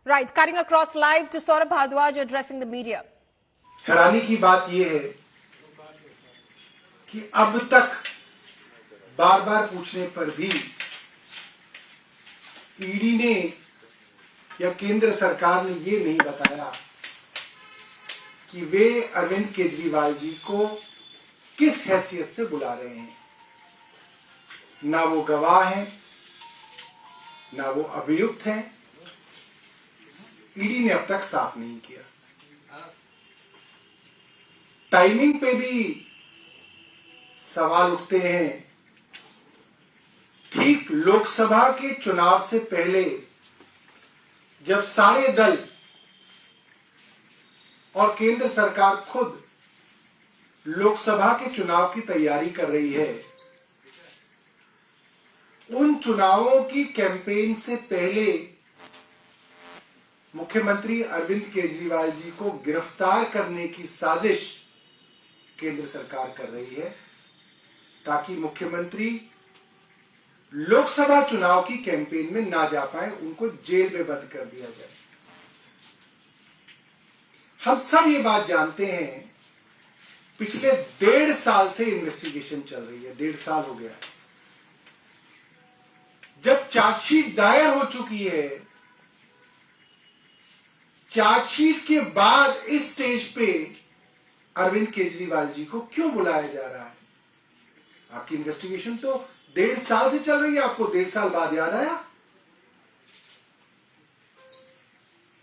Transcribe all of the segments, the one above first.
Right, cutting across live to Saurabh Bhardwaj addressing the media. हैरानी की बात यह है कि अब तक बार बार पूछने पर भी ईडी ने या केंद्र सरकार ने ये नहीं बताया कि वे अरविंद केजरीवाल जी को किस हैसियत से बुला रहे हैं। ना वो गवाह हैं, ना वो अभियुक्त हैं। ईडी ने अब तक साफ नहीं किया। टाइमिंग पे भी सवाल उठते हैं। ठीक लोकसभा के चुनाव से पहले जब सारे दल और केंद्र सरकार खुद लोकसभा के चुनाव की तैयारी कर रही है, उन चुनावों की कैंपेन से पहले मुख्यमंत्री अरविंद केजरीवाल जी को गिरफ्तार करने की साजिश केंद्र सरकार कर रही है ताकि मुख्यमंत्री लोकसभा चुनाव की कैंपेन में ना जा पाए, उनको जेल में बंद कर दिया जाए। हम सब ये बात जानते हैं, पिछले 1.5 साल से इन्वेस्टिगेशन चल रही है। 1.5 साल हो गया है। जब चार्जशीट दायर हो चुकी है, चार्जशीट के बाद इस स्टेज पे अरविंद केजरीवाल जी को क्यों बुलाया जा रहा है? आपकी इन्वेस्टिगेशन तो 1.5 साल से चल रही है, आपको 1.5 साल बाद याद आया?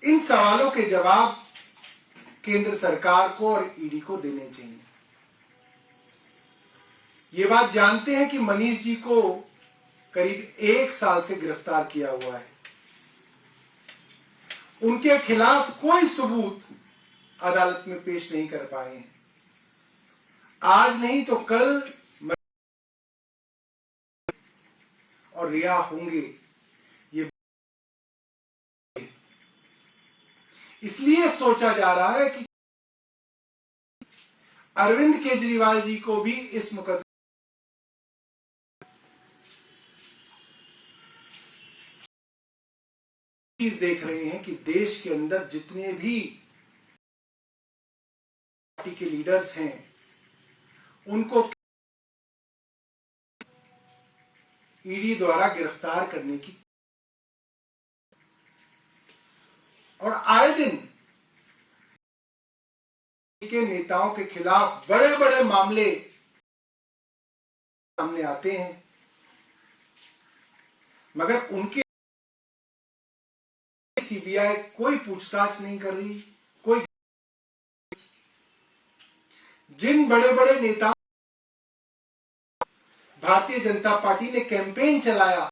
इन सवालों के जवाब केंद्र सरकार को और ईडी को देने चाहिए। ये बात जानते हैं कि मनीष जी को करीब 1 साल से गिरफ्तार किया हुआ है। उनके खिलाफ कोई सबूत अदालत में पेश नहीं कर पाए हैं। आज नहीं तो कल और रिहा होंगे। ये इसलिए सोचा जा रहा है कि अरविंद केजरीवाल जी को भी इस मुकदमे चीज देख रहे हैं कि देश के अंदर जितने भी पार्टी के लीडर्स हैं, उनको ईडी द्वारा गिरफ्तार करने की, और आए दिन के नेताओं के खिलाफ बड़े बड़े मामले सामने आते हैं, मगर उनके सीबीआई कोई पूछताछ नहीं कर रही। कोई जिन बड़े बड़े नेताओं भारतीय जनता पार्टी ने कैंपेन चलाया,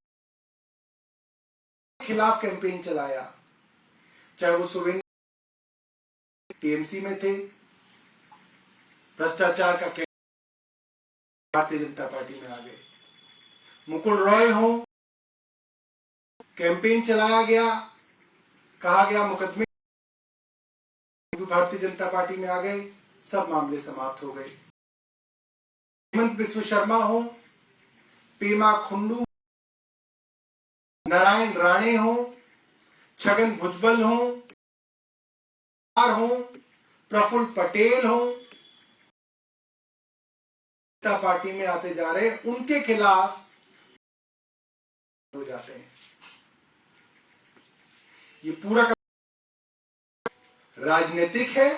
खिलाफ कैंपेन चलाया, चाहे वो सुवेंद्र टीएमसी में थे, भ्रष्टाचार का भारतीय जनता पार्टी में आ गए। मुकुल रॉय हो, कैंपेन चलाया गया, कहा गया मुकदमे भारतीय जनता पार्टी में आ गए, सब मामले समाप्त हो गए। हेमंत बिस्व शर्मा हो, पेमा खुंडू, नारायण राणे हो, छगन भुजबल हो, प्रफुल्ल पटेल हो, जनता पार्टी में आते जा रहे, उनके खिलाफ हो जाते हैं। ये पूरा का राजनीतिक है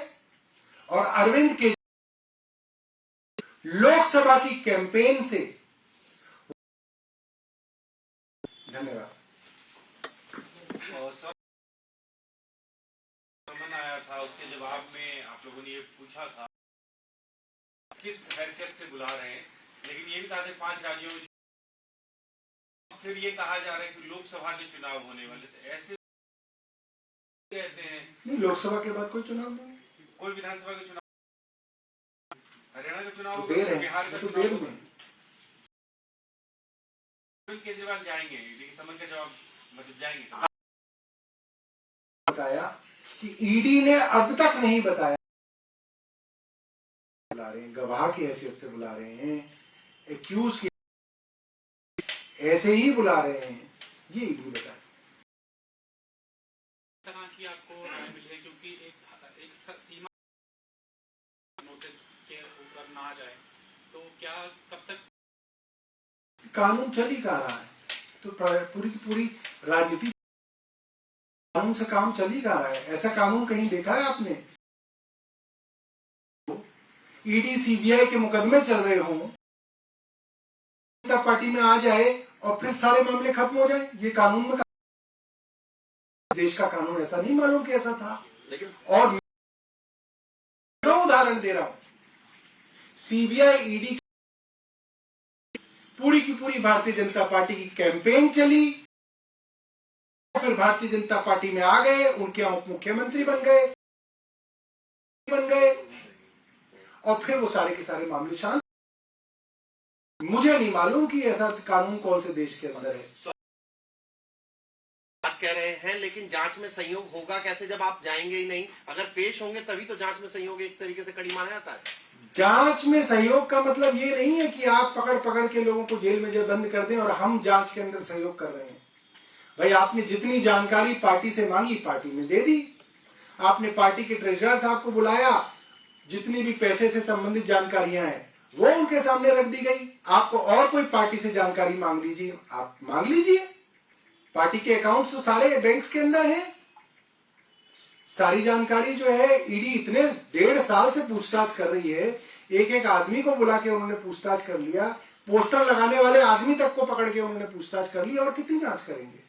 और अरविंद के लोकसभा की कैंपेन से। धन्यवाद। समन आया था, उसके जवाब में आप लोगों ने ये पूछा था किस हैसियत से बुला रहे हैं, लेकिन ये भी कहा था 5 राज्यों में, फिर ये कहा जा रहा है कि लोकसभा के चुनाव होने वाले थे। ऐसे कहते हैं नहीं, लोकसभा के बाद कोई चुनाव नहीं, कोई विधानसभा के चुनाव, हरियाणा का चुनाव, तो देर है, बिहार का तो चुनाव देर में केजरीवाल जाएंगे, लेकिन समन का जवाब मतलब जाएंगे। बताया कि ईडी ने अब तक नहीं बताया, बुला रहे हैं, गवाह की हैसियत से बुला रहे हैं, एक्यूज की ऐसे ही बुला रहे हैं, ये ईडी बताया। तरह की आपको राय मिली है, क्योंकि एक सीमा नोटिस के ऊपर ना जाए, तो क्या कब तक कानून चल ही कहाँ रहा है? तो पूरी की पूरी राजनीति कानून से काम चल ही कहाँ रहा है? ऐसा कानून कहीं देखा है आपने? ईडी सीबीआई के मुकदमे चल रहे हों, जनता पार्टी में आ जाए और फिर सारे मामले खत्म हो जाए, ये कानून में देश का कानून ऐसा नहीं मालूम कि ऐसा था। लेकिन और मैं उदाहरण दे रहा हूं, सीबीआई ईडी पूरी की पूरी भारतीय जनता पार्टी की कैंपेन चली, फिर भारतीय जनता पार्टी में आ गए, उनके उप मुख्यमंत्री बन गए और फिर वो सारे के सारे मामले शांत। मुझे नहीं मालूम कि ऐसा कानून कौन से देश के अंदर है। बात कह रहे हैं, लेकिन जांच में संयोग होगा कैसे जब आप जाएंगे ही नहीं? अगर पेश होंगे तभी तो जांच में संयोग एक तरीके से कड़ी माना जाता है। जांच में सहयोग का मतलब ये नहीं है कि आप पकड़ के लोगों को जेल में जो बंद कर दें और हम जांच के अंदर सहयोग कर रहे हैं। भाई, आपने जितनी जानकारी पार्टी से मांगी, पार्टी में दे दी। आपने पार्टी के ट्रेजरर साहब को बुलाया, जितनी भी पैसे से संबंधित जानकारियां हैं वो उनके सामने रख दी गई। आपको और कोई पार्टी से जानकारी मांग लीजिए, आप मांग लीजिए। पार्टी के अकाउंट्स तो सारे बैंक्स के अंदर हैं। सारी जानकारी जो है ईडी इतने 1.5 साल से पूछताछ कर रही है, एक एक आदमी को बुला के उन्होंने पूछताछ कर लिया, पोस्टर लगाने वाले आदमी तक को पकड़ के उन्होंने पूछताछ कर ली, और कितनी जांच करेंगे?